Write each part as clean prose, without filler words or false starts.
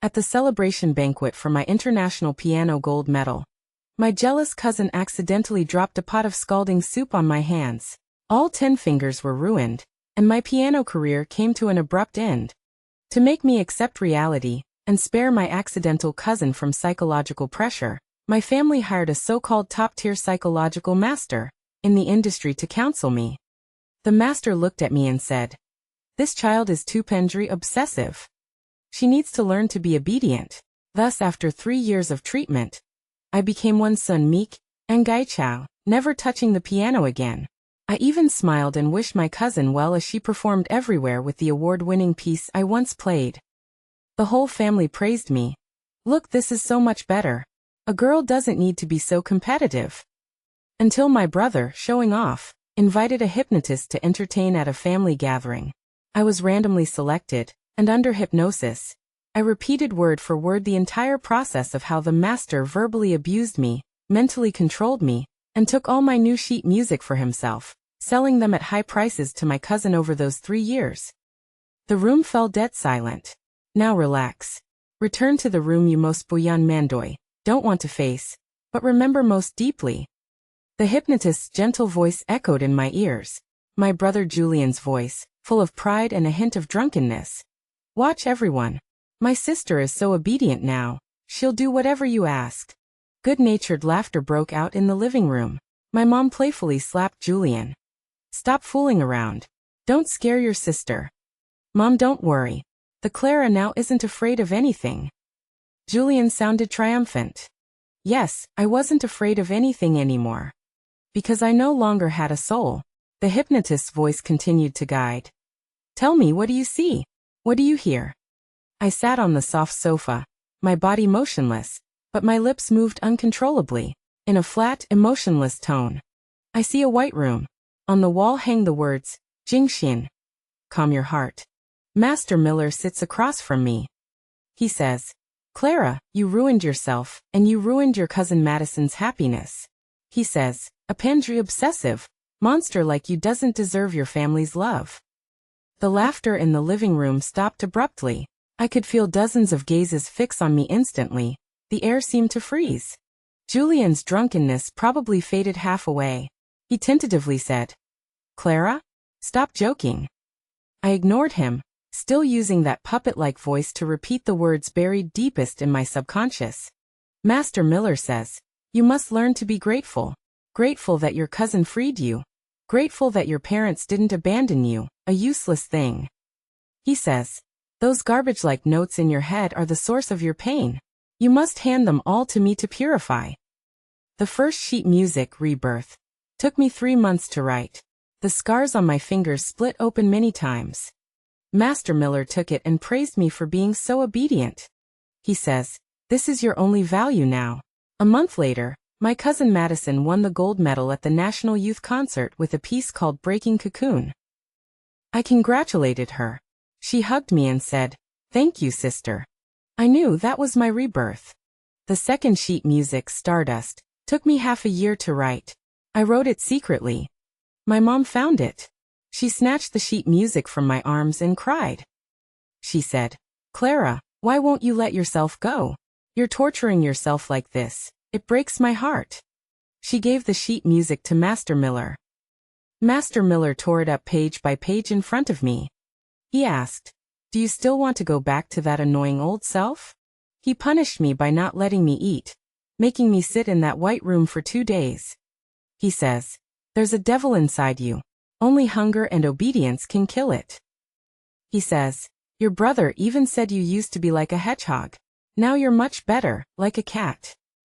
at the celebration banquet for my international piano gold medal. My jealous cousin accidentally dropped a pot of scalding soup on my hands. All 10 fingers were ruined, and my piano career came to an abrupt end. To make me accept reality, and spare my accidental cousin from psychological pressure, my family hired a so-called top-tier psychological master in the industry to counsel me. The master looked at me and said, "This child is too obsessive. She needs to learn to be obedient." Thus, after 3 years of treatment, I became one son meek and gaichao, never touching the piano again. I even smiled and wished my cousin well as she performed everywhere with the award-winning piece I once played. The whole family praised me. "Look, this is so much better. A girl doesn't need to be so competitive." Until my brother, showing off, invited a hypnotist to entertain at a family gathering. I was randomly selected, and under hypnosis, I repeated word for word the entire process of how the master verbally abused me, mentally controlled me, and took all my new sheet music for himself, selling them at high prices to my cousin over those 3 years. The room fell dead silent. "Now relax. Return to the room you most buyan mandoy, don't want to face, but remember most deeply." The hypnotist's gentle voice echoed in my ears. My brother Julian's voice, full of pride and a hint of drunkenness. "Watch everyone. My sister is so obedient now, she'll do whatever you ask." Good-natured laughter broke out in the living room. My mom playfully slapped Julian. "Stop fooling around. Don't scare your sister." "Mom, don't worry. The Clara now isn't afraid of anything." Julian sounded triumphant. Yes, I wasn't afraid of anything anymore. Because I no longer had a soul. The hypnotist's voice continued to guide. "Tell me, what do you see? What do you hear?" I sat on the soft sofa, my body motionless, but my lips moved uncontrollably, in a flat, emotionless tone. "I see a white room. On the wall hang the words, Jingxin. Calm your heart. Master Miller sits across from me. He says, 'Clara, you ruined yourself, and you ruined your cousin Madison's happiness.' He says, 'A obsessive monster like you doesn't deserve your family's love.'" The laughter in the living room stopped abruptly. I could feel dozens of gazes fix on me instantly. The air seemed to freeze. Julian's drunkenness probably faded half away. He tentatively said, "Clara? Stop joking." I ignored him, still using that puppet-like voice to repeat the words buried deepest in my subconscious. "Master Miller says, you must learn to be grateful. Grateful that your cousin freed you. Grateful that your parents didn't abandon you, a useless thing. He says, those garbage-like notes in your head are the source of your pain. You must hand them all to me to purify." The first sheet music, Rebirth, took me 3 months to write. The scars on my fingers split open many times. Master Miller took it and praised me for being so obedient. He says, "This is your only value now." A month later, my cousin Madison won the gold medal at the National Youth Concert with a piece called Breaking Cocoon. I congratulated her. She hugged me and said, "Thank you, sister." I knew that was my rebirth. The second sheet music, Stardust, took me half a year to write. I wrote it secretly. My mom found it. She snatched the sheet music from my arms and cried. She said, "Clara, why won't you let yourself go? You're torturing yourself like this. It breaks my heart." She gave the sheet music to Master Miller. Master Miller tore it up page by page in front of me. He asked, "Do you still want to go back to that annoying old self?" He punished me by not letting me eat, making me sit in that white room for 2 days. He says, "There's a devil inside you. Only hunger and obedience can kill it." He says, "Your brother even said you used to be like a hedgehog. Now you're much better, like a cat."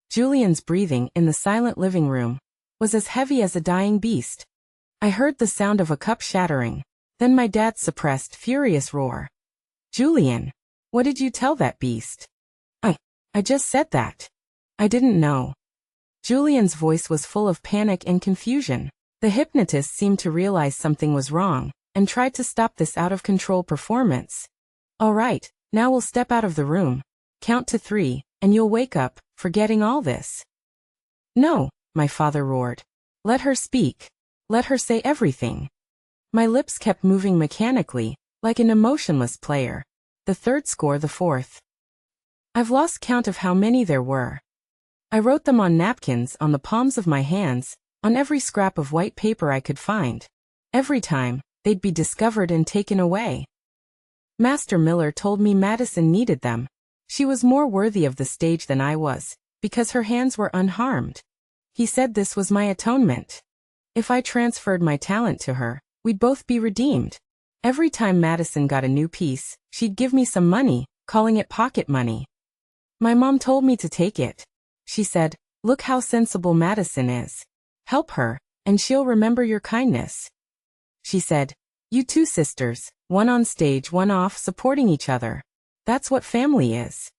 Julian's breathing in the silent living room was as heavy as a dying beast. I heard the sound of a cup shattering, then my dad's suppressed, furious roar. "Julian, what did you tell that beast?" I just said that. I didn't know." Julian's voice was full of panic and confusion. The hypnotist seemed to realize something was wrong, and tried to stop this out-of-control performance. "All right, now we'll step out of the room. Count to 3, and you'll wake up, forgetting all this." "No," my father roared. "Let her speak. Let her say everything." My lips kept moving mechanically, like an emotionless player. The third score, the fourth. I've lost count of how many there were. I wrote them on napkins, on the palms of my hands, on every scrap of white paper I could find. Every time, they'd be discovered and taken away. Master Miller told me Madison needed them. She was more worthy of the stage than I was, because her hands were unharmed. He said this was my atonement. If I transferred my talent to her, we'd both be redeemed. Every time Madison got a new piece, she'd give me some money, calling it pocket money. My mom told me to take it. She said, "Look how sensible Madison is. Help her, and she'll remember your kindness." She said, "You two sisters, one on stage, one off, supporting each other. That's what family is."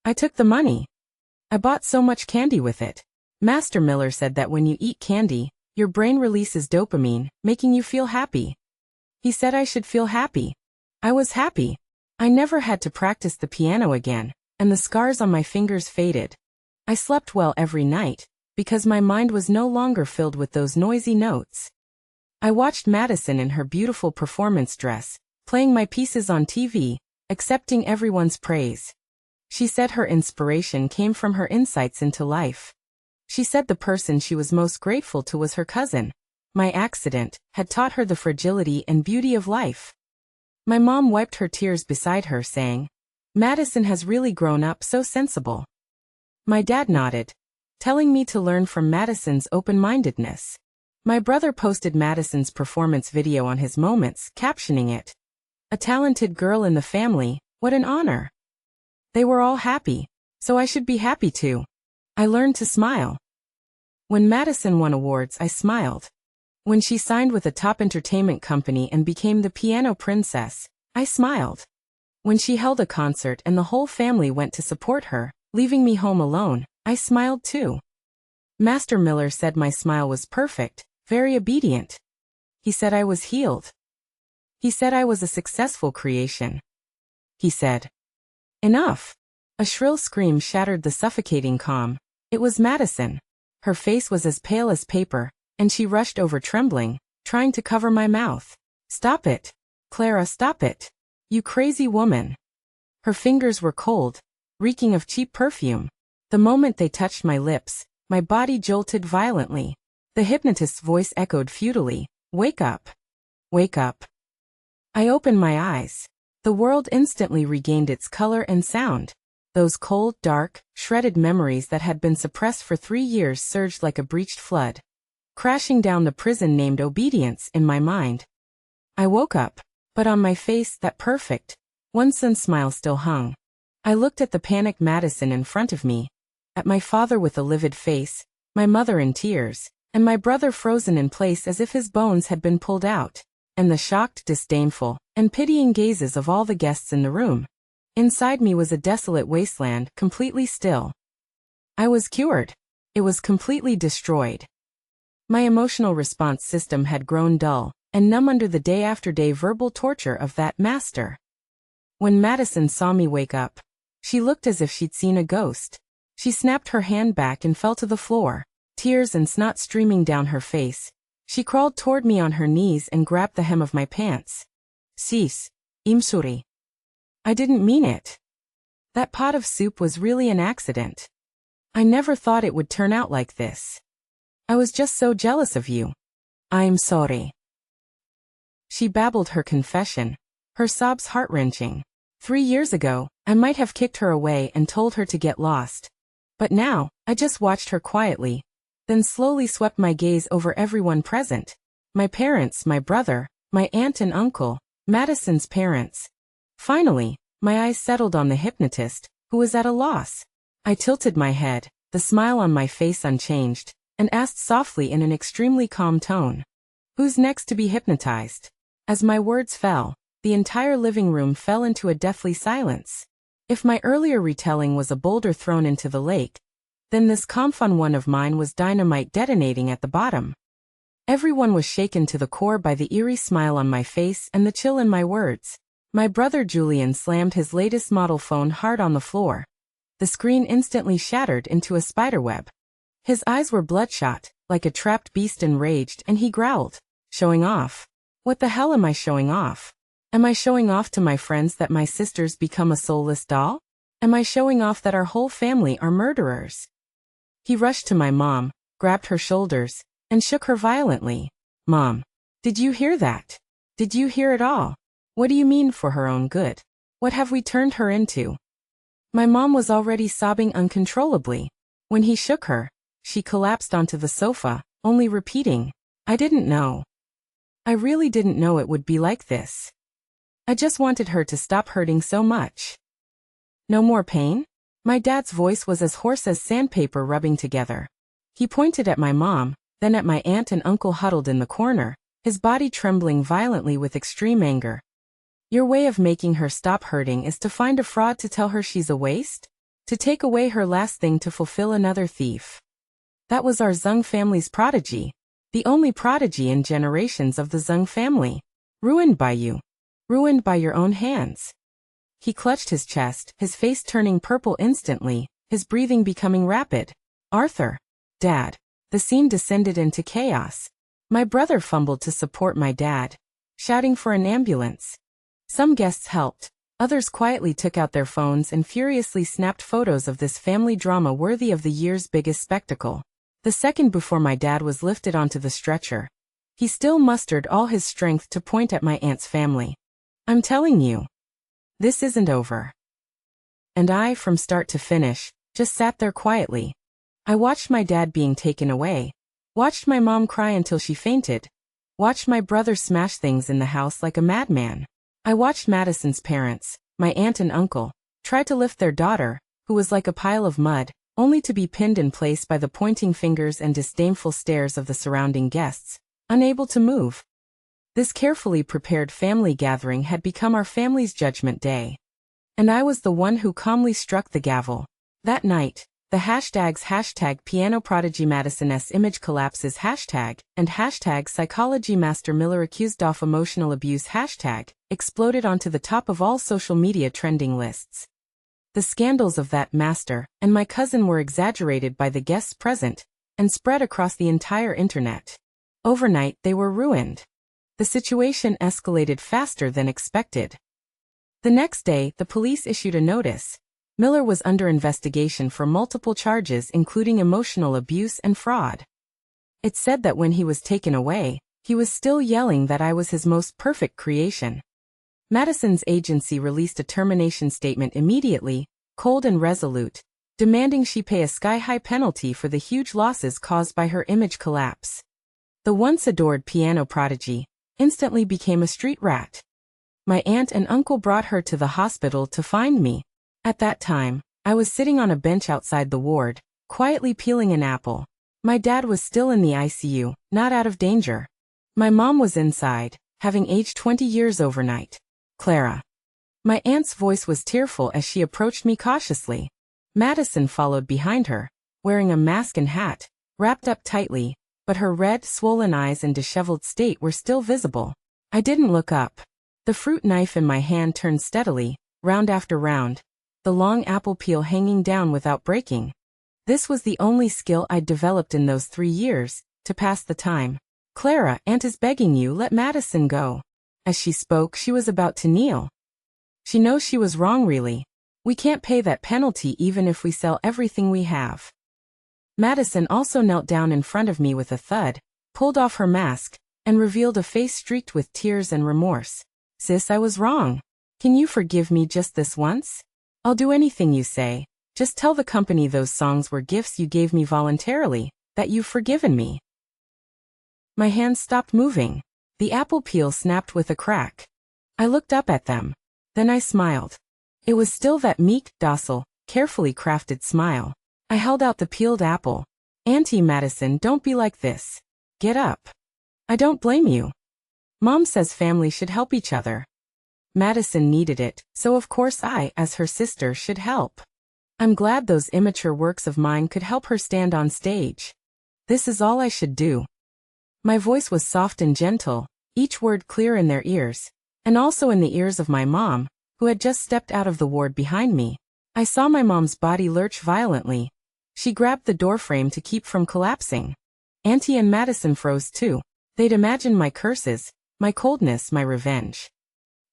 I took the money. I bought so much candy with it. Master Miller said that when you eat candy, your brain releases dopamine, making you feel happy. He said I should feel happy. I was happy. I never had to practice the piano again, and the scars on my fingers faded. I slept well every night, because my mind was no longer filled with those noisy notes. I watched Madison in her beautiful performance dress, playing my pieces on TV, accepting everyone's praise. She said her inspiration came from her insights into life. She said the person she was most grateful to was her cousin. My accident had taught her the fragility and beauty of life. My mom wiped her tears beside her, saying, "Madison has really grown up so sensible." My dad nodded, telling me to learn from Madison's open-mindedness. My brother posted Madison's performance video on his Moments, captioning it, "A talented girl in the family, what an honor." They were all happy, so I should be happy too. I learned to smile. When Madison won awards, I smiled. When she signed with a top entertainment company and became the piano princess, I smiled. When she held a concert and the whole family went to support her, leaving me home alone, I smiled too. Master Miller said my smile was perfect, very obedient. He said I was healed. He said I was a successful creation. He said, "Enough." A shrill scream shattered the suffocating calm. It was Madison. Her face was as pale as paper, and she rushed over trembling, trying to cover my mouth. "Stop it. Clara, stop it. You crazy woman." Her fingers were cold, reeking of cheap perfume. The moment they touched my lips, my body jolted violently. The hypnotist's voice echoed futilely, "Wake up. Wake up." I opened my eyes. The world instantly regained its color and sound. Those cold, dark, shredded memories that had been suppressed for 3 years surged like a breached flood, crashing down the prison named obedience in my mind. I woke up, but on my face that perfect, once-sun smile still hung. I looked at the panicked Madison in front of me, at my father with a livid face, my mother in tears, and my brother frozen in place as if his bones had been pulled out, and the shocked, disdainful, and pitying gazes of all the guests in the room. Inside me was a desolate wasteland, completely still. I was cured. It was completely destroyed. My emotional response system had grown dull and numb under the day-after-day verbal torture of that master. When Madison saw me wake up, she looked as if she'd seen a ghost. She snapped her hand back and fell to the floor, tears and snot streaming down her face. She crawled toward me on her knees and grabbed the hem of my pants. "Sis, imsuri." I didn't mean it. That pot of soup was really an accident. I never thought it would turn out like this. I was just so jealous of you. I'm sorry. She babbled her confession, her sobs heart-wrenching. 3 years ago, I might have kicked her away and told her to get lost. But now, I just watched her quietly, then slowly swept my gaze over everyone present. My parents, my brother, my aunt and uncle, Madison's parents. Finally, my eyes settled on the hypnotist, who was at a loss. I tilted my head, the smile on my face unchanged, and asked softly in an extremely calm tone, "Who's next to be hypnotized?" As my words fell, the entire living room fell into a deathly silence. If my earlier retelling was a boulder thrown into the lake, then this calm fun one of mine was dynamite detonating at the bottom. Everyone was shaken to the core by the eerie smile on my face and the chill in my words. My brother Julian slammed his latest model phone hard on the floor. The screen instantly shattered into a spiderweb. His eyes were bloodshot, like a trapped beast enraged, and he growled, "Showing off? What the hell am I showing off? Am I showing off to my friends that my sister's become a soulless doll? Am I showing off that our whole family are murderers? He rushed to my mom, grabbed her shoulders, and shook her violently. Mom, did you hear that? Did you hear it all? What do you mean for her own good? What have we turned her into? My mom was already sobbing uncontrollably. When he shook her, she collapsed onto the sofa, only repeating, I didn't know. I really didn't know it would be like this. I just wanted her to stop hurting so much. No more pain? My dad's voice was as hoarse as sandpaper rubbing together. He pointed at my mom, then at my aunt and uncle huddled in the corner, his body trembling violently with extreme anger. Your way of making her stop hurting is to find a fraud to tell her she's a waste? To take away her last thing to fulfill another thief. That was our Zung family's prodigy. The only prodigy in generations of the Zung family. Ruined by you. Ruined by your own hands. He clutched his chest, his face turning purple instantly, his breathing becoming rapid. Arthur. Dad. The scene descended into chaos. My brother fumbled to support my dad, shouting for an ambulance. Some guests helped. Others quietly took out their phones and furiously snapped photos of this family drama worthy of the year's biggest spectacle. The second before my dad was lifted onto the stretcher, he still mustered all his strength to point at my aunt's family. I'm telling you. This isn't over. And I, from start to finish, just sat there quietly. I watched my dad being taken away. Watched my mom cry until she fainted. Watched my brother smash things in the house like a madman. I watched Madison's parents, my aunt and uncle, try to lift their daughter, who was like a pile of mud, only to be pinned in place by the pointing fingers and disdainful stares of the surrounding guests, unable to move. This carefully prepared family gathering had become our family's judgment day. And I was the one who calmly struck the gavel. That night, the hashtags #Piano Prodigy Madison's image collapses and #Psychology Master Miller accused of emotional abuse exploded onto the top of all social media trending lists. The scandals of that master and my cousin were exaggerated by the guests present and spread across the entire internet. Overnight, they were ruined. The situation escalated faster than expected. The next day, the police issued a notice. Miller was under investigation for multiple charges including emotional abuse and fraud. It said that when he was taken away, he was still yelling that I was his most perfect creation. Madison's agency released a termination statement immediately, cold and resolute, demanding she pay a sky-high penalty for the huge losses caused by her image collapse. The once adored piano prodigy instantly became a street rat. My aunt and uncle brought her to the hospital to find me. At that time, I was sitting on a bench outside the ward, quietly peeling an apple. My dad was still in the ICU, not out of danger. My mom was inside, having aged 20 years overnight. Clara. My aunt's voice was tearful as she approached me cautiously. Madison followed behind her, wearing a mask and hat, wrapped up tightly, but her red, swollen eyes and disheveled state were still visible. I didn't look up. The fruit knife in my hand turned steadily, round after round, the long apple peel hanging down without breaking. This was the only skill I'd developed in those 3 years, to pass the time. Clara, Aunt is begging you, let Madison go. As she spoke, she was about to kneel. She knows she was wrong really. We can't pay that penalty even if we sell everything we have. Madison also knelt down in front of me with a thud, pulled off her mask, and revealed a face streaked with tears and remorse. Sis, I was wrong. Can you forgive me just this once? I'll do anything you say. Just tell the company those songs were gifts you gave me voluntarily, that you've forgiven me. My hands stopped moving. The apple peel snapped with a crack. I looked up at them. Then I smiled. It was still that meek, docile, carefully crafted smile. I held out the peeled apple. Auntie Madison, don't be like this. Get up. I don't blame you. Mom says family should help each other. Madison needed it, so of course I, as her sister, should help. I'm glad those immature works of mine could help her stand on stage. This is all I should do. My voice was soft and gentle, each word clear in their ears, and also in the ears of my mom, who had just stepped out of the ward behind me. I saw my mom's body lurch violently. She grabbed the doorframe to keep from collapsing. Auntie and Madison froze too. They'd imagined my curses, my coldness, my revenge.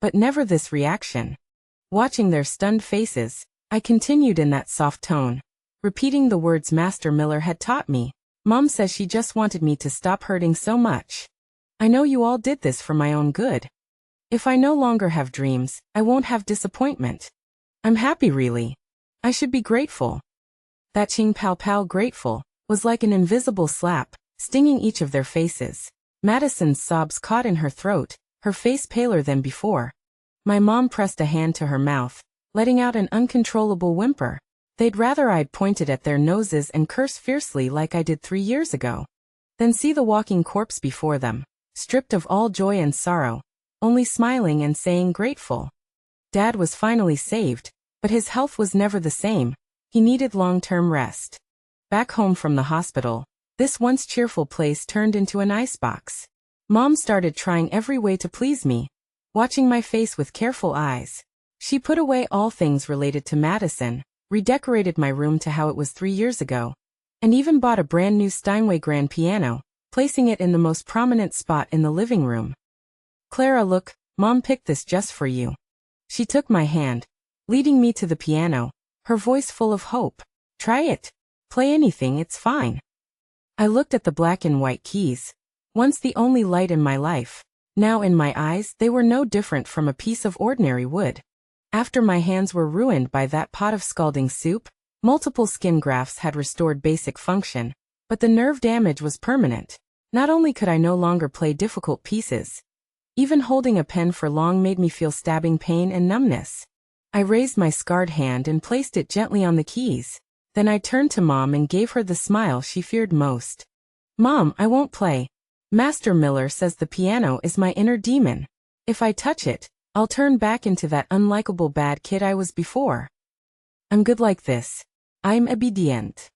But never this reaction. Watching their stunned faces, I continued in that soft tone, repeating the words Master Miller had taught me. Mom says she just wanted me to stop hurting so much. I know you all did this for my own good. If I no longer have dreams, I won't have disappointment. I'm happy really. I should be grateful. That ching pow pow grateful was like an invisible slap, stinging each of their faces. Madison's sobs caught in her throat, her face paler than before. My mom pressed a hand to her mouth, letting out an uncontrollable whimper. They'd rather I'd pointed at their noses and cursed fiercely like I did 3 years ago, than see the walking corpse before them, stripped of all joy and sorrow, only smiling and saying grateful. Dad was finally saved, but his health was never the same. He needed long-term rest. Back home from the hospital, this once cheerful place turned into an icebox. Mom started trying every way to please me, watching my face with careful eyes. She put away all things related to Madison, redecorated my room to how it was 3 years ago, and even bought a brand new Steinway grand piano, placing it in the most prominent spot in the living room. Clara, look, Mom picked this just for you. She took my hand, leading me to the piano, her voice full of hope. Try it. Play anything, it's fine. I looked at the black and white keys, once the only light in my life. Now in my eyes they were no different from a piece of ordinary wood. After my hands were ruined by that pot of scalding soup, multiple skin grafts had restored basic function, but the nerve damage was permanent. Not only could I no longer play difficult pieces, even holding a pen for long made me feel stabbing pain and numbness. I raised my scarred hand and placed it gently on the keys. Then I turned to Mom and gave her the smile she feared most. Mom, I won't play. Master Miller says the piano is my inner demon. If I touch it, I'll turn back into that unlikable bad kid I was before. I'm good like this. I'm obedient.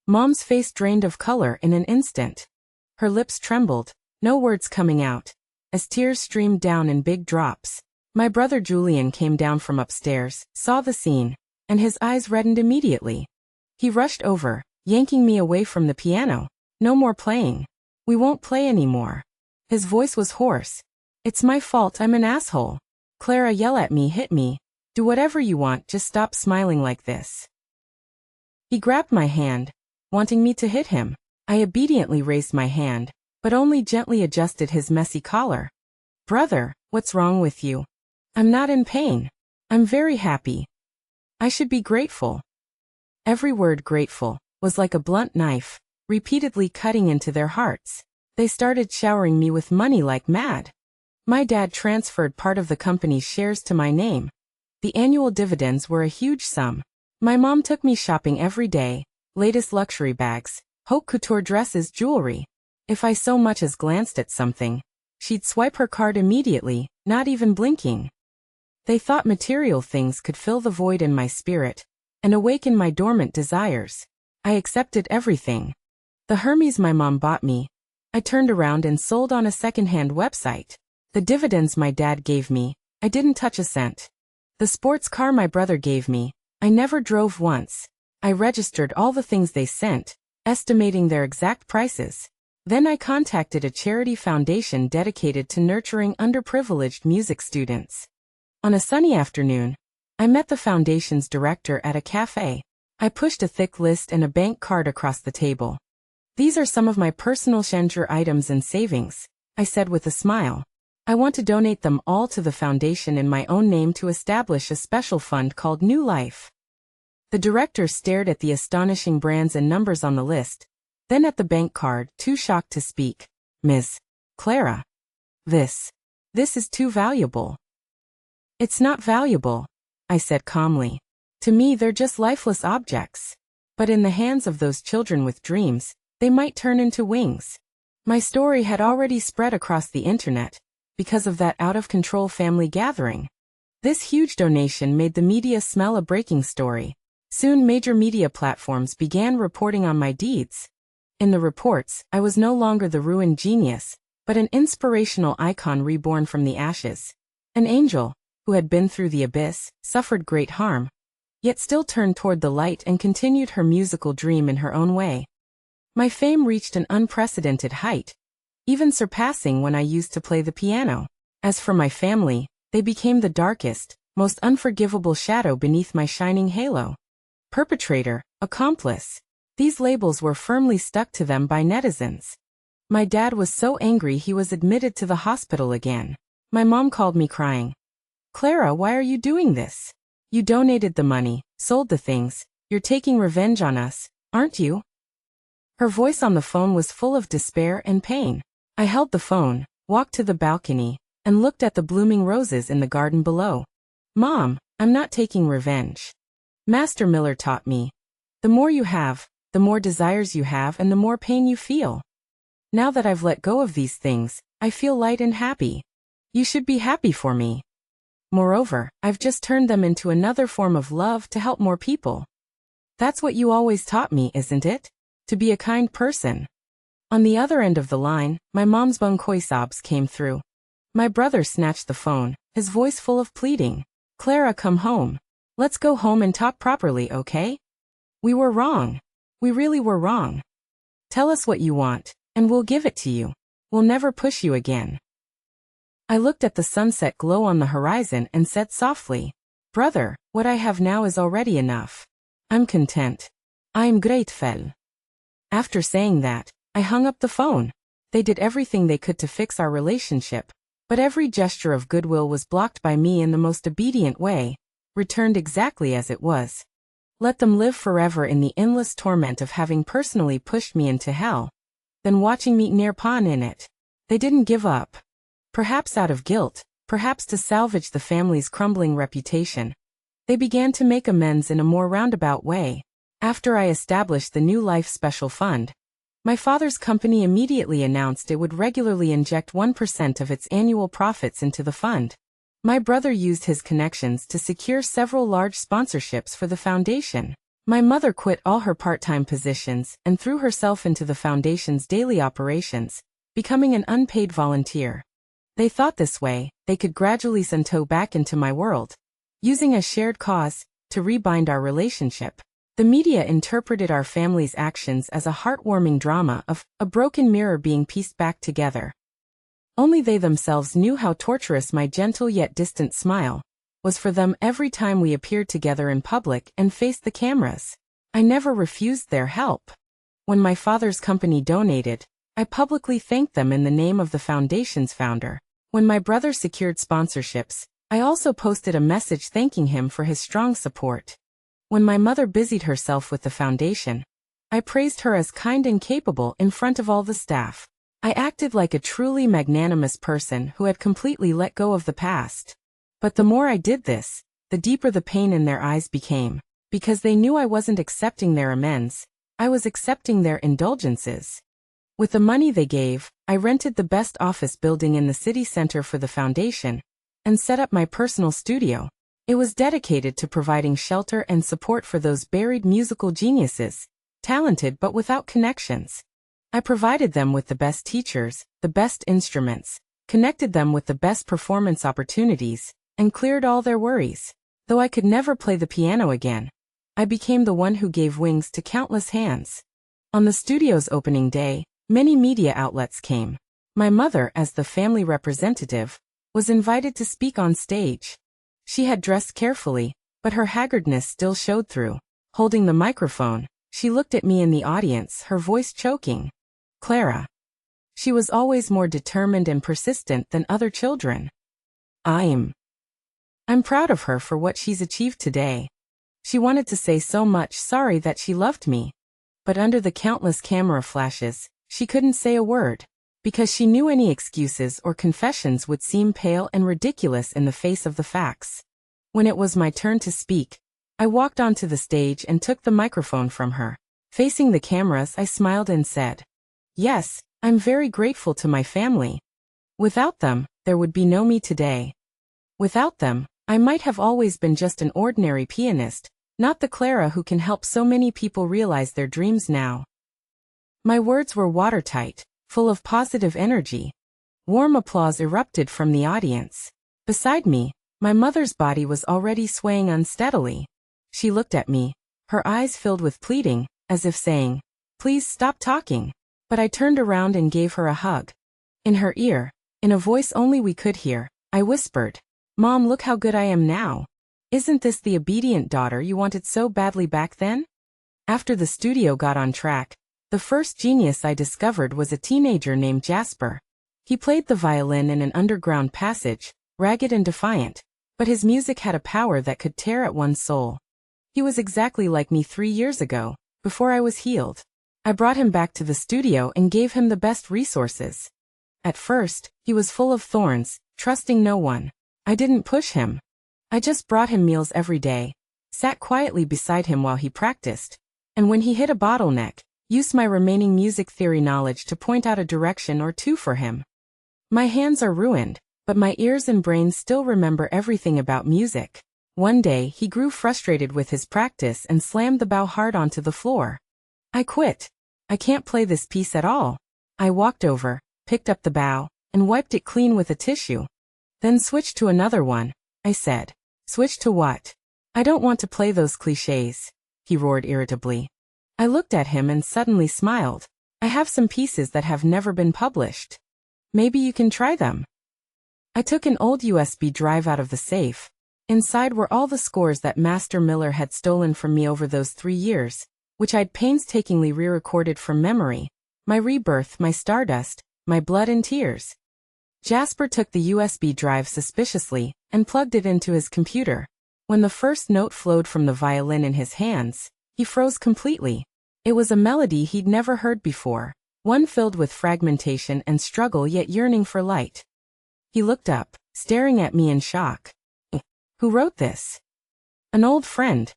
Mom's face drained of color in an instant. Her lips trembled, no words coming out, as tears streamed down in big drops. My brother Julian came down from upstairs, saw the scene, and his eyes reddened immediately. He rushed over, yanking me away from the piano. No more playing. We won't play anymore. His voice was hoarse. It's my fault, I'm an asshole. Clara, yell at me, hit me. Do whatever you want, just stop smiling like this. He grabbed my hand, wanting me to hit him. I obediently raised my hand, but only gently adjusted his messy collar. Brother, what's wrong with you? I'm not in pain. I'm very happy. I should be grateful. Every word grateful was like a blunt knife, repeatedly cutting into their hearts. They started showering me with money like mad. My dad transferred part of the company's shares to my name. The annual dividends were a huge sum. My mom took me shopping every day, latest luxury bags, haute couture dresses, jewelry. If I so much as glanced at something, she'd swipe her card immediately, not even blinking. They thought material things could fill the void in my spirit and awaken my dormant desires. I accepted everything. The Hermes my mom bought me, I turned around and sold on a second-hand website. The dividends my dad gave me, I didn't touch a cent. The sports car my brother gave me, I never drove once. I registered all the things they sent, estimating their exact prices. Then I contacted a charity foundation dedicated to nurturing underprivileged music students. On a sunny afternoon, I met the foundation's director at a cafe. I pushed a thick list and a bank card across the table. These are some of my personal Schenker items and savings, I said with a smile. I want to donate them all to the foundation in my own name to establish a special fund called New Life. The director stared at the astonishing brands and numbers on the list, then at the bank card, too shocked to speak. Miss Clara. This is too valuable. It's not valuable, I said calmly. To me they're just lifeless objects. But in the hands of those children with dreams, they might turn into wings. My story had already spread across the internet, because of that out-of-control family gathering. This huge donation made the media smell a breaking story. Soon major media platforms began reporting on my deeds. In the reports, I was no longer the ruined genius, but an inspirational icon reborn from the ashes. An angel, who had been through the abyss, suffered great harm, yet still turned toward the light and continued her musical dream in her own way. My fame reached an unprecedented height, even surpassing when I used to play the piano. As for my family, they became the darkest, most unforgivable shadow beneath my shining halo. Perpetrator, accomplice. These labels were firmly stuck to them by netizens. My dad was so angry he was admitted to the hospital again. My mom called me crying. Clara, why are you doing this? You donated the money, sold the things, you're taking revenge on us, aren't you? Her voice on the phone was full of despair and pain. I held the phone, walked to the balcony, and looked at the blooming roses in the garden below. Mom, I'm not taking revenge. Master Miller taught me. The more you have, the more desires you have and the more pain you feel. Now that I've let go of these things, I feel light and happy. You should be happy for me. Moreover, I've just turned them into another form of love to help more people. That's what you always taught me, isn't it? To be a kind person. On the other end of the line, my mom's bungkoi sobs came through. My brother snatched the phone, his voice full of pleading. Clara, come home. Let's go home and talk properly, okay? We were wrong. We really were wrong. Tell us what you want, and we'll give it to you. We'll never push you again. I looked at the sunset glow on the horizon and said softly, Brother, what I have now is already enough. I'm content. I'm grateful. After saying that, I hung up the phone. They did everything they could to fix our relationship, but every gesture of goodwill was blocked by me in the most obedient way, returned exactly as it was. Let them live forever in the endless torment of having personally pushed me into hell, then watching me near pawn in it. They didn't give up. Perhaps out of guilt, perhaps to salvage the family's crumbling reputation. They began to make amends in a more roundabout way. After I established the New Life Special Fund, my father's company immediately announced it would regularly inject 1% of its annual profits into the fund. My brother used his connections to secure several large sponsorships for the foundation. My mother quit all her part-time positions and threw herself into the foundation's daily operations, becoming an unpaid volunteer. They thought this way, they could gradually Santo back into my world, using a shared cause to rebind our relationship. The media interpreted our family's actions as a heartwarming drama of a broken mirror being pieced back together. Only they themselves knew how torturous my gentle yet distant smile was for them every time we appeared together in public and faced the cameras. I never refused their help. When my father's company donated, I publicly thanked them in the name of the foundation's founder. When my brother secured sponsorships, I also posted a message thanking him for his strong support. When my mother busied herself with the foundation, I praised her as kind and capable in front of all the staff. I acted like a truly magnanimous person who had completely let go of the past. But the more I did this, the deeper the pain in their eyes became, because they knew I wasn't accepting their amends, I was accepting their indulgences. With the money they gave, I rented the best office building in the city center for the foundation, and set up my personal studio. It was dedicated to providing shelter and support for those buried musical geniuses, talented but without connections. I provided them with the best teachers, the best instruments, connected them with the best performance opportunities, and cleared all their worries. Though I could never play the piano again, I became the one who gave wings to countless hands. On the studio's opening day, many media outlets came. My mother, as the family representative, was invited to speak on stage. She had dressed carefully, but her haggardness still showed through. Holding the microphone, she looked at me in the audience, her voice choking. Clara. She was always more determined and persistent than other children. I'm proud of her for what she's achieved today. She wanted to say so much sorry that she loved me. But under the countless camera flashes, she couldn't say a word, because she knew any excuses or confessions would seem pale and ridiculous in the face of the facts. When it was my turn to speak, I walked onto the stage and took the microphone from her. Facing the cameras, I smiled and said, Yes, I'm very grateful to my family. Without them, there would be no me today. Without them, I might have always been just an ordinary pianist, not the Clara who can help so many people realize their dreams now. My words were watertight, full of positive energy. Warm applause erupted from the audience. Beside me, my mother's body was already swaying unsteadily. She looked at me, her eyes filled with pleading, as if saying, Please stop talking. But I turned around and gave her a hug. In her ear, in a voice only we could hear, I whispered, Mom, look how good I am now. Isn't this the obedient daughter you wanted so badly back then? After the studio got on track, the first genius I discovered was a teenager named Jasper. He played the violin in an underground passage, ragged and defiant, but his music had a power that could tear at one's soul. He was exactly like me 3 years ago, before I was healed. I brought him back to the studio and gave him the best resources. At first, he was full of thorns, trusting no one. I didn't push him. I just brought him meals every day, sat quietly beside him while he practiced, and when he hit a bottleneck, used my remaining music theory knowledge to point out a direction or two for him. My hands are ruined, but my ears and brain still remember everything about music. One day, he grew frustrated with his practice and slammed the bow hard onto the floor. I quit. I can't play this piece at all. I walked over, picked up the bow, and wiped it clean with a tissue. Then switch to another one, I said. Switch to what? I don't want to play those clichés, he roared irritably. I looked at him and suddenly smiled. I have some pieces that have never been published. Maybe you can try them. I took an old USB drive out of the safe. Inside were all the scores that Master Miller had stolen from me over those 3 years, which I'd painstakingly re-recorded from memory. My rebirth, my stardust, my blood and tears. Jasper took the USB drive suspiciously and plugged it into his computer. When the first note flowed from the violin in his hands, he froze completely. It was a melody he'd never heard before, one filled with fragmentation and struggle yet yearning for light. He looked up, staring at me in shock. Who wrote this? An old friend,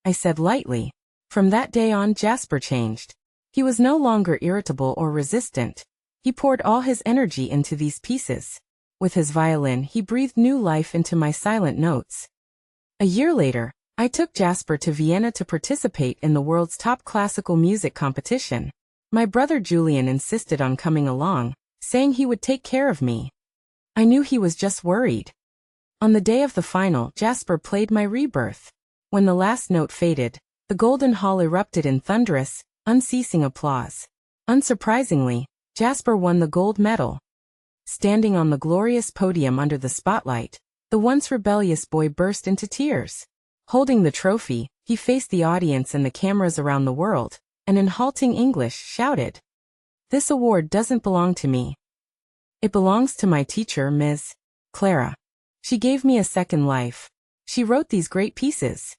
I said lightly. From that day on, Jasper changed. He was no longer irritable or resistant. He poured all his energy into these pieces. With his violin, he breathed new life into my silent notes. A year later, I took Jasper to Vienna to participate in the world's top classical music competition. My brother Julian insisted on coming along, saying he would take care of me. I knew he was just worried. On the day of the final, Jasper played my rebirth. When the last note faded, the golden hall erupted in thunderous, unceasing applause. Unsurprisingly, Jasper won the gold medal. Standing on the glorious podium under the spotlight, the once rebellious boy burst into tears. Holding the trophy, he faced the audience and the cameras around the world, and in halting English shouted, "This award doesn't belong to me. It belongs to my teacher, Ms. Clara. She gave me a second life. She wrote these great pieces.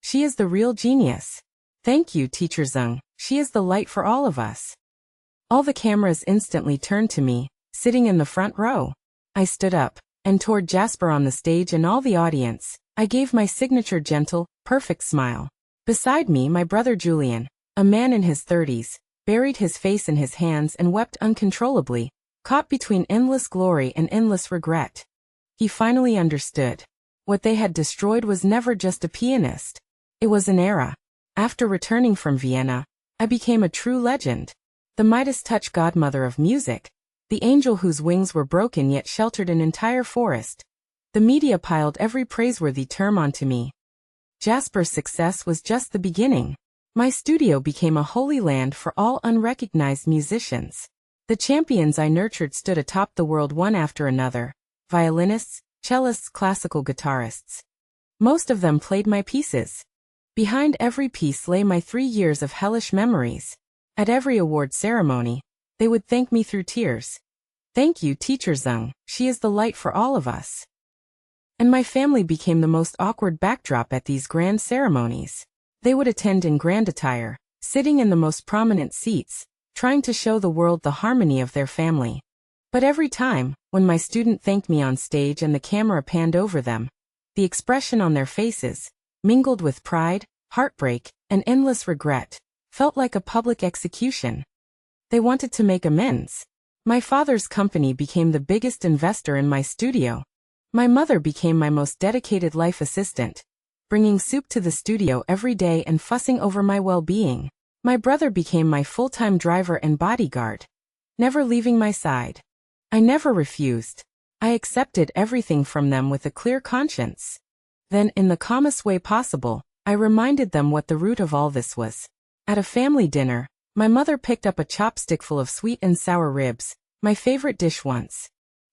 She is the real genius. Thank you, Teacher Zeng. She is the light for all of us." All the cameras instantly turned to me, sitting in the front row. I stood up, and toward Jasper on the stage and all the audience, I gave my signature gentle, perfect smile. Beside me, my brother Julian, a man in his 30s, buried his face in his hands and wept uncontrollably, caught between endless glory and endless regret. He finally understood. What they had destroyed was never just a pianist. It was an era. After returning from Vienna, I became a true legend. The Midas touch godmother of music, the angel whose wings were broken yet sheltered an entire forest. The media piled every praiseworthy term onto me. Jasper's success was just the beginning. My studio became a holy land for all unrecognized musicians. The champions I nurtured stood atop the world one after another. Violinists, cellists, classical guitarists. Most of them played my pieces. Behind every piece lay my 3 years of hellish memories. At every award ceremony, they would thank me through tears. "Thank you, Teacher Zeng, she is the light for all of us." And my family became the most awkward backdrop at these grand ceremonies. They would attend in grand attire, sitting in the most prominent seats, trying to show the world the harmony of their family. But every time, when my student thanked me on stage and the camera panned over them, the expression on their faces, mingled with pride, heartbreak, and endless regret, felt like a public execution. They wanted to make amends. My father's company became the biggest investor in my studio. My mother became my most dedicated life assistant, bringing soup to the studio every day and fussing over my well-being. My brother became my full-time driver and bodyguard, never leaving my side. I never refused. I accepted everything from them with a clear conscience. Then, in the calmest way possible, I reminded them what the root of all this was. At a family dinner, my mother picked up a chopstickful of sweet and sour ribs, my favorite dish once.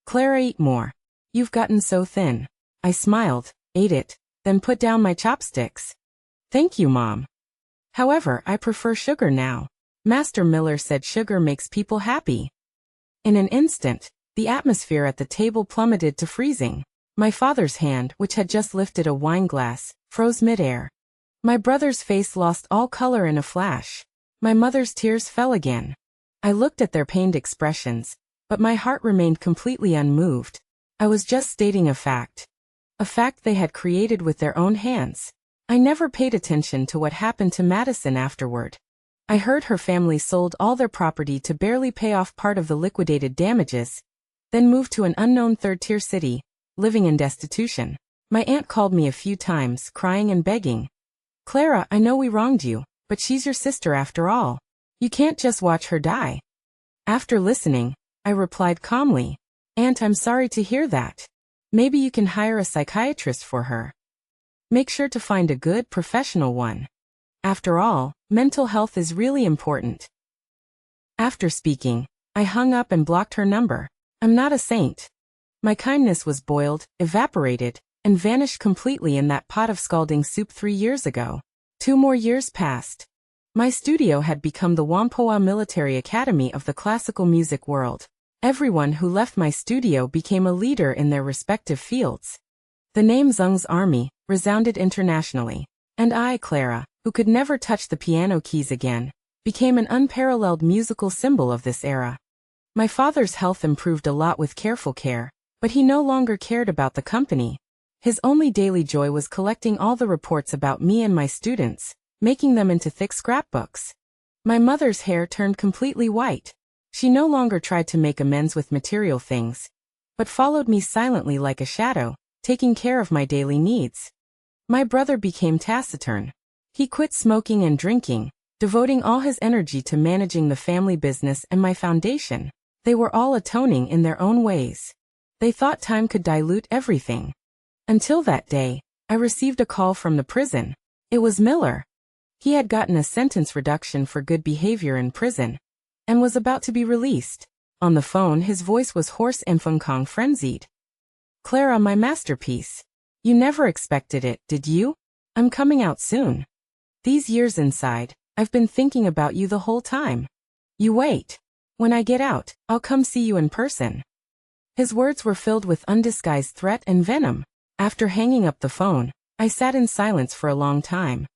"Clara, eat more. You've gotten so thin." I smiled, ate it, then put down my chopsticks. Thank you, Mom. However, I prefer sugar now. Master Miller said sugar makes people happy. In an instant, the atmosphere at the table plummeted to freezing. My father's hand, which had just lifted a wine glass, froze midair. My brother's face lost all color in a flash. My mother's tears fell again. I looked at their pained expressions, but my heart remained completely unmoved. I was just stating a fact they had created with their own hands. I never paid attention to what happened to Madison afterward. I heard her family sold all their property to barely pay off part of the liquidated damages, then moved to an unknown third-tier city, living in destitution. My aunt called me a few times, crying and begging. Clara, I know we wronged you, but she's your sister after all. You can't just watch her die. After listening, I replied calmly, Aunt, I'm sorry to hear that. Maybe you can hire a psychiatrist for her. Make sure to find a good, professional one. After all, mental health is really important. After speaking, I hung up and blocked her number. I'm not a saint. My kindness was boiled, evaporated, and vanished completely in that pot of scalding soup 3 years ago. 2 more years passed. My studio had become the Whampoa Military Academy of the classical music world. Everyone who left my studio became a leader in their respective fields. The name Zung's Army resounded internationally, and I, Clara, who could never touch the piano keys again, became an unparalleled musical symbol of this era. My father's health improved a lot with careful care, but he no longer cared about the company. His only daily joy was collecting all the reports about me and my students, making them into thick scrapbooks. My mother's hair turned completely white. She no longer tried to make amends with material things, but followed me silently like a shadow, taking care of my daily needs. My brother became taciturn. He quit smoking and drinking, devoting all his energy to managing the family business and my foundation. They were all atoning in their own ways. They thought time could dilute everything. Until that day, I received a call from the prison. It was Miller. He had gotten a sentence reduction for good behavior in prison, and was about to be released. On the phone, his voice was hoarse and Fung frenzied. Clara, my masterpiece. You never expected it, did you? I'm coming out soon. These years inside, I've been thinking about you the whole time. You wait. When I get out, I'll come see you in person. His words were filled with undisguised threat and venom. After hanging up the phone, I sat in silence for a long time.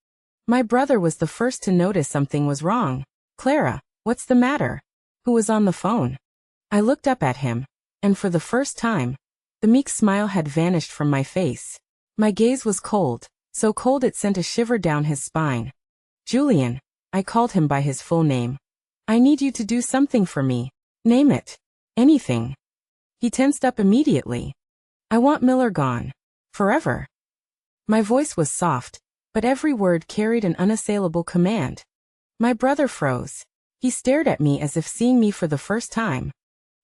My brother was the first to notice something was wrong. Clara, what's the matter? Who was on the phone? I looked up at him, and for the first time, the meek smile had vanished from my face. My gaze was cold, so cold it sent a shiver down his spine. Julian, I called him by his full name. I need you to do something for me. Name it. Anything. He tensed up immediately. I want Miller gone. Forever. My voice was soft, but every word carried an unassailable command. My brother froze. He stared at me as if seeing me for the first time.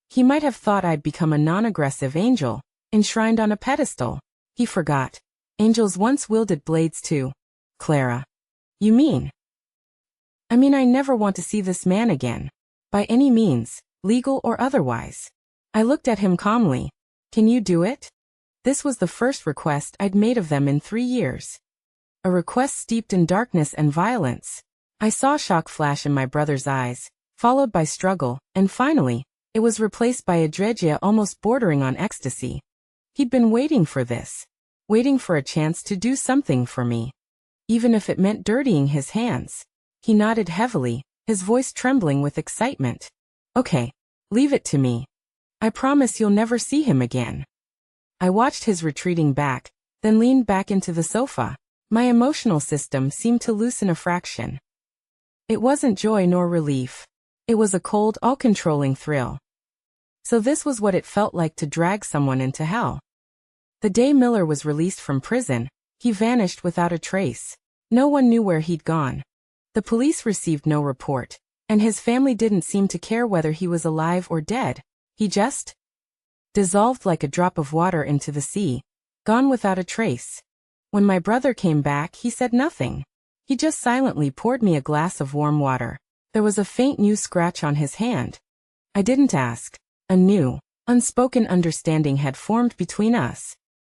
He might have thought I'd become a non-aggressive angel, enshrined on a pedestal. He forgot. Angels once wielded blades too. Clara. You mean? I never want to see this man again. By any means, legal or otherwise. I looked at him calmly. Can you do it? This was the first request I'd made of them in 3 years. A request steeped in darkness and violence. I saw shock flash in my brother's eyes, followed by struggle, and finally, it was replaced by a adregia almost bordering on ecstasy. He'd been waiting for this. Waiting for a chance to do something for me. Even if it meant dirtying his hands. He nodded heavily, his voice trembling with excitement. Okay, leave it to me. I promise you'll never see him again. I watched his retreating back, then leaned back into the sofa. My emotional system seemed to loosen a fraction. It wasn't joy nor relief. It was a cold, all-controlling thrill. So this was what it felt like to drag someone into hell. The day Miller was released from prison, he vanished without a trace. No one knew where he'd gone. The police received no report, and his family didn't seem to care whether he was alive or dead. He just dissolved like a drop of water into the sea, gone without a trace. When my brother came back, he said nothing. He just silently poured me a glass of warm water. There was a faint new scratch on his hand. I didn't ask. A new, unspoken understanding had formed between us.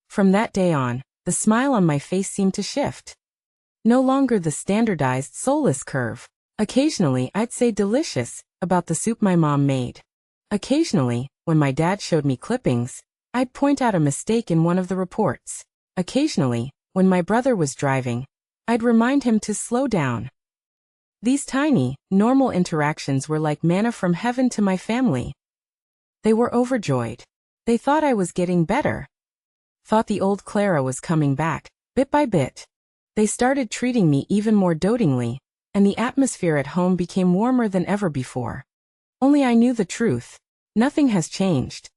From that day on, the smile on my face seemed to shift. No longer the standardized, soulless curve. Occasionally, I'd say delicious about the soup my mom made. Occasionally, when my dad showed me clippings, I'd point out a mistake in one of the reports. Occasionally, when my brother was driving, I'd remind him to slow down. These tiny, normal interactions were like manna from heaven to my family. They were overjoyed. They thought I was getting better. Thought the old Clara was coming back, bit by bit. They started treating me even more dotingly, and the atmosphere at home became warmer than ever before. Only I knew the truth. Nothing has changed.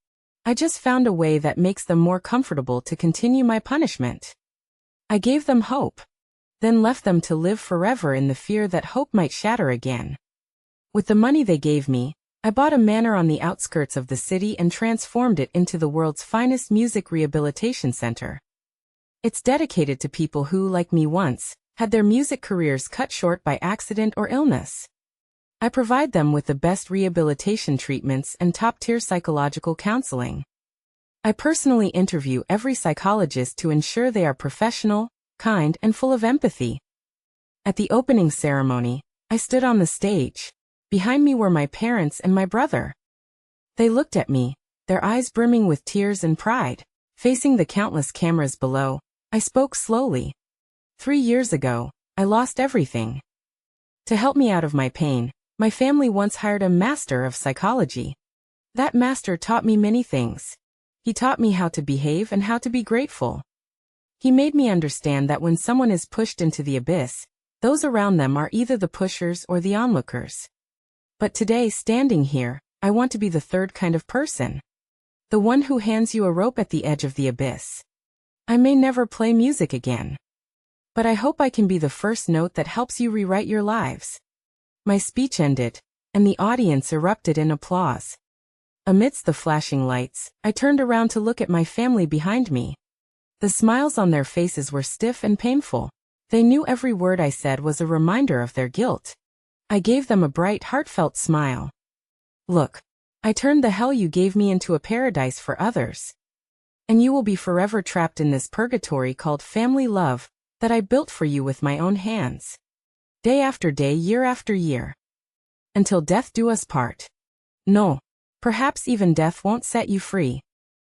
I just found a way that makes them more comfortable to continue my punishment. I gave them hope, then left them to live forever in the fear that hope might shatter again. With the money they gave me, I bought a manor on the outskirts of the city and transformed it into the world's finest music rehabilitation center. It's dedicated to people who, like me once, had their music careers cut short by accident or illness. I provide them with the best rehabilitation treatments and top-tier psychological counseling. I personally interview every psychologist to ensure they are professional, kind, and full of empathy. At the opening ceremony, I stood on the stage. Behind me were my parents and my brother. They looked at me, their eyes brimming with tears and pride. Facing the countless cameras below, I spoke slowly. 3 years ago, I lost everything. To help me out of my pain, my family once hired a master of psychology. That master taught me many things. He taught me how to behave and how to be grateful. He made me understand that when someone is pushed into the abyss, those around them are either the pushers or the onlookers. But today, standing here, I want to be the third kind of person. The one who hands you a rope at the edge of the abyss. I may never play music again, but I hope I can be the first note that helps you rewrite your lives. My speech ended, and the audience erupted in applause. Amidst the flashing lights, I turned around to look at my family behind me. The smiles on their faces were stiff and painful. They knew every word I said was a reminder of their guilt. I gave them a bright, heartfelt smile. Look, I turned the hell you gave me into a paradise for others. And you will be forever trapped in this purgatory called family love that I built for you with my own hands. Day after day, year after year. Until death do us part. No, perhaps even death won't set you free.